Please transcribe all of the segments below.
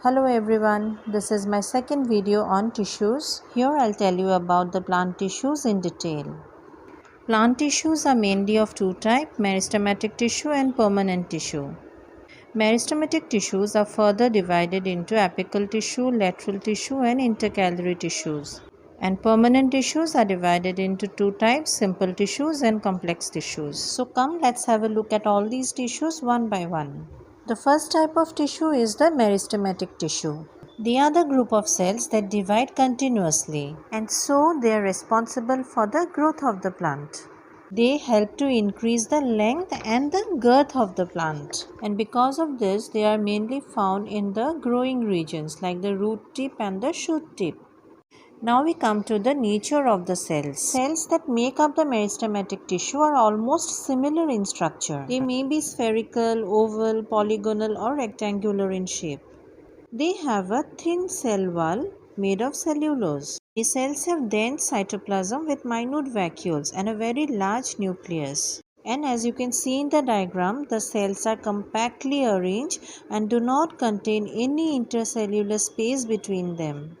Hello everyone, this is my second video on tissues. Here I'll tell you about the plant tissues in detail. Plant tissues are mainly of two types, meristematic tissue and permanent tissue. Meristematic tissues are further divided into apical tissue, lateral tissue and intercalary tissues. And permanent tissues are divided into two types, simple tissues and complex tissues. So come, let's have a look at all these tissues one by one. The first type of tissue is the meristematic tissue. They are the group of cells that divide continuously, and so they are responsible for the growth of the plant. They help to increase the length and the girth of the plant, and because of this they are mainly found in the growing regions like the root tip and the shoot tip. Now we come to the nature of the cells. Cells that make up the meristematic tissue are almost similar in structure. They may be spherical, oval, polygonal or rectangular in shape. They have a thin cell wall made of cellulose. The cells have dense cytoplasm with minute vacuoles and a very large nucleus. And as you can see in the diagram, the cells are compactly arranged and do not contain any intercellular space between them.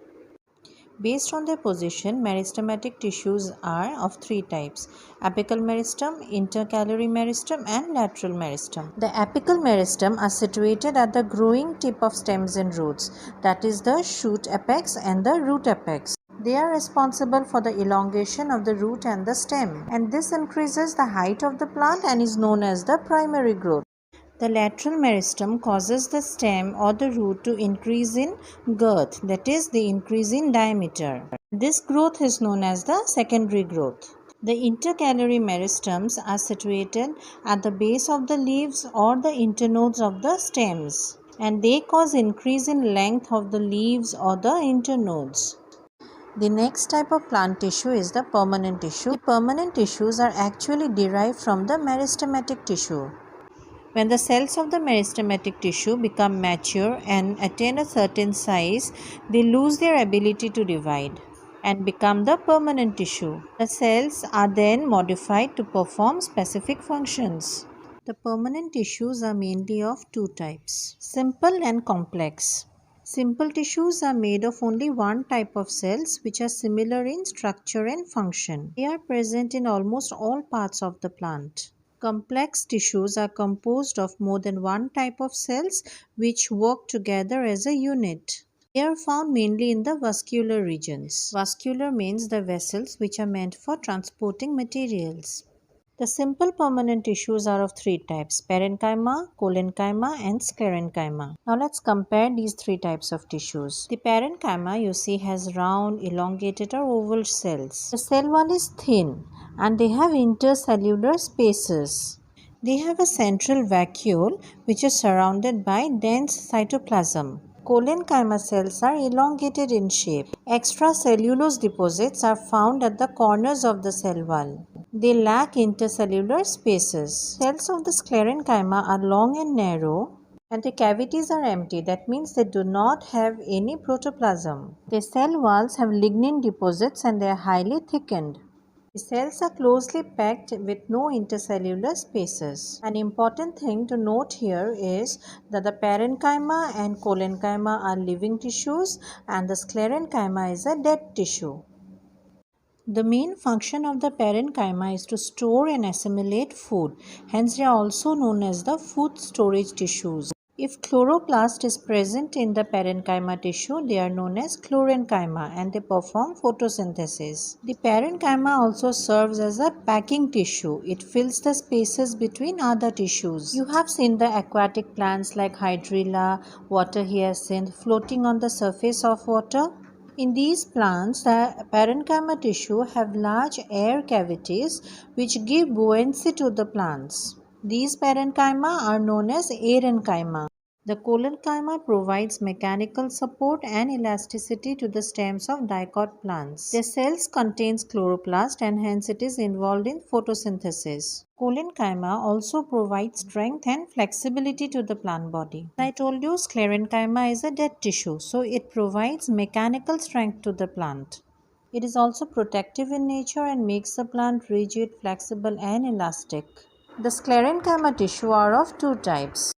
Based on their position, meristematic tissues are of three types: apical meristem, intercalary meristem and lateral meristem. The apical meristem are situated at the growing tip of stems and roots, that is the shoot apex and the root apex. They are responsible for the elongation of the root and the stem, and this increases the height of the plant and is known as the primary growth. The lateral meristem causes the stem or the root to increase in girth, that is, the increase in diameter. This growth is known as the secondary growth. The intercalary meristems are situated at the base of the leaves or the internodes of the stems, and they cause increase in length of the leaves or the internodes. The next type of plant tissue is the permanent tissue. The permanent tissues are actually derived from the meristematic tissue. When the cells of the meristematic tissue become mature and attain a certain size, they lose their ability to divide and become the permanent tissue. The cells are then modified to perform specific functions. The permanent tissues are mainly of two types: simple and complex. Simple tissues are made of only one type of cells which are similar in structure and function. They are present in almost all parts of the plant. Complex tissues are composed of more than one type of cells which work together as a unit. They are found mainly in the vascular regions. Vascular means the vessels which are meant for transporting materials. The simple permanent tissues are of three types: parenchyma, collenchyma and sclerenchyma. Now let's compare these three types of tissues. The parenchyma you see has round, elongated or oval cells. The cell wall is thin and they have intercellular spaces. They have a central vacuole which is surrounded by dense cytoplasm. Collenchyma cells are elongated in shape. Extracellulose deposits are found at the corners of the cell wall. They lack intercellular spaces. Cells of the sclerenchyma are long and narrow, and the cavities are empty. That means they do not have any protoplasm. The cell walls have lignin deposits and they are highly thickened. The cells are closely packed with no intercellular spaces. An important thing to note here is that the parenchyma and collenchyma are living tissues and the sclerenchyma is a dead tissue. The main function of the parenchyma is to store and assimilate food. Hence, they are also known as the food storage tissues. If chloroplast is present in the parenchyma tissue, they are known as chlorenchyma and they perform photosynthesis. The parenchyma also serves as a packing tissue. It fills the spaces between other tissues. You have seen the aquatic plants like hydrilla, water hyacinth floating on the surface of water. In these plants, the parenchyma tissue have large air cavities which give buoyancy to the plants. These parenchyma are known as aerenchyma. The collenchyma provides mechanical support and elasticity to the stems of dicot plants. The cells contains chloroplast and hence it is involved in photosynthesis. Collenchyma also provides strength and flexibility to the plant body. As I told you, sclerenchyma is a dead tissue, so it provides mechanical strength to the plant. It is also protective in nature and makes the plant rigid, flexible and elastic. The sclerenchyma tissue are of two types: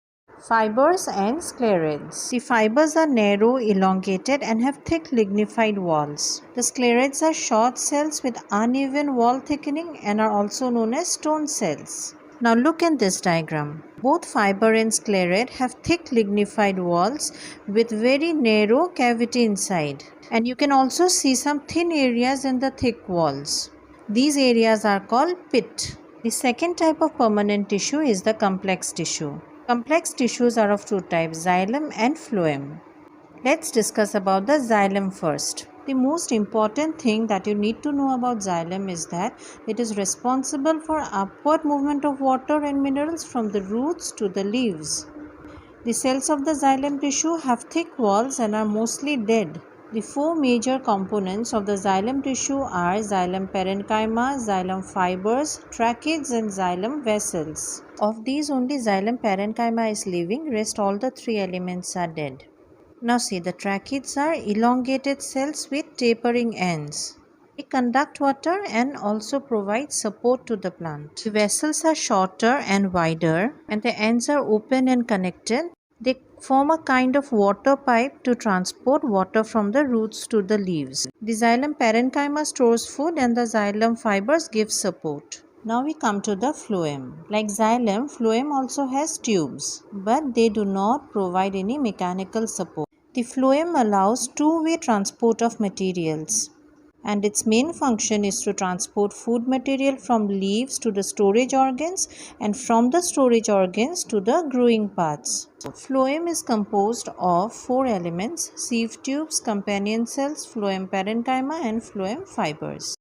Fibers and sclerids. The fibers are narrow, elongated and have thick lignified walls. The sclerids are short cells with uneven wall thickening and are also known as stone cells. Now look at this diagram. Both fiber and sclerid have thick lignified walls with very narrow cavity inside. And you can also see some thin areas in the thick walls. These areas are called pit. The second type of permanent tissue is the complex tissue. Complex tissues are of two types, xylem and phloem. Let's discuss about the xylem first. The most important thing that you need to know about xylem is that it is responsible for upward movement of water and minerals from the roots to the leaves. The cells of the xylem tissue have thick walls and are mostly dead. The four major components of the xylem tissue are xylem parenchyma, xylem fibers, tracheids and xylem vessels. Of these, only xylem parenchyma is living, rest all the three elements are dead. Now see, the tracheids are elongated cells with tapering ends. They conduct water and also provide support to the plant. The vessels are shorter and wider and the ends are open and connected. They form a kind of water pipe to transport water from the roots to the leaves. The xylem parenchyma stores food and the xylem fibers give support. Now we come to the phloem. Like xylem, phloem also has tubes, but they do not provide any mechanical support. The phloem allows two-way transport of materials, and its main function is to transport food material from leaves to the storage organs and from the storage organs to the growing parts. Phloem is composed of four elements: sieve tubes, companion cells, phloem parenchyma and phloem fibers.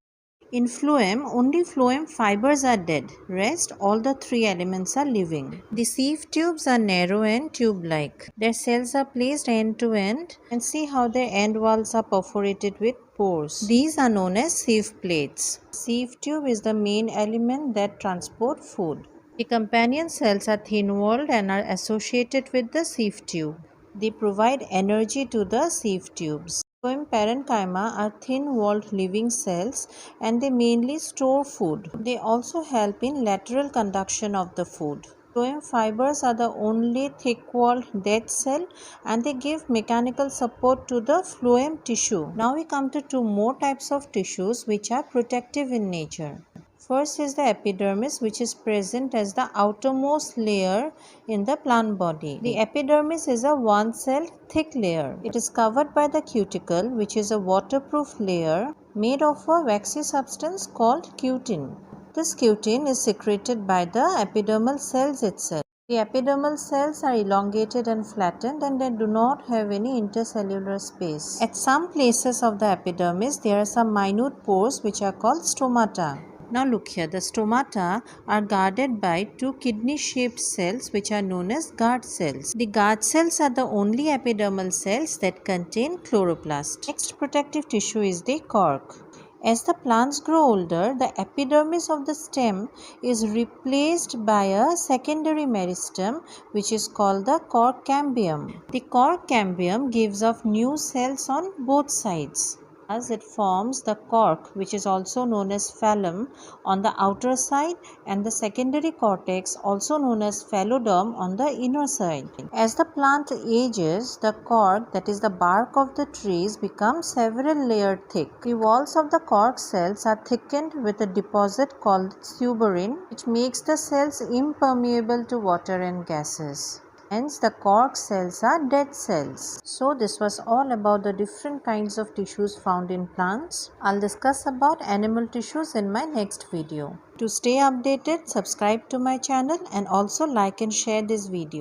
In phloem, only phloem fibers are dead, rest all the three elements are living. The sieve tubes are narrow and tube-like. Their cells are placed end to end and see how their end walls are perforated with pores. These are known as sieve plates. Sieve tube is the main element that transport food. The companion cells are thin-walled and are associated with the sieve tube. They provide energy to the sieve tubes. Phloem parenchyma are thin-walled living cells and they mainly store food. They also help in lateral conduction of the food. Phloem fibers are the only thick-walled dead cell and they give mechanical support to the phloem tissue. Now we come to two more types of tissues which are protective in nature. First is the epidermis, which is present as the outermost layer in the plant body. The epidermis is a one-cell thick layer. It is covered by the cuticle, which is a waterproof layer made of a waxy substance called cutin. This cutin is secreted by the epidermal cells itself. The epidermal cells are elongated and flattened and they do not have any intercellular space. At some places of the epidermis, there are some minute pores which are called stomata. Now look here, the stomata are guarded by two kidney-shaped cells which are known as guard cells. The guard cells are the only epidermal cells that contain chloroplast. Next protective tissue is the cork. As the plants grow older, the epidermis of the stem is replaced by a secondary meristem which is called the cork cambium. The cork cambium gives off new cells on both sides. As it forms the cork, which is also known as phallum, on the outer side and the secondary cortex, also known as phalloderm, on the inner side. As the plant ages, the cork, that is the bark of the trees, becomes several layers thick. The walls of the cork cells are thickened with a deposit called suberin, which makes the cells impermeable to water and gases. Hence, the cork cells are dead cells. So, this was all about the different kinds of tissues found in plants. I'll discuss about animal tissues in my next video. To stay updated, subscribe to my channel and also like and share this video.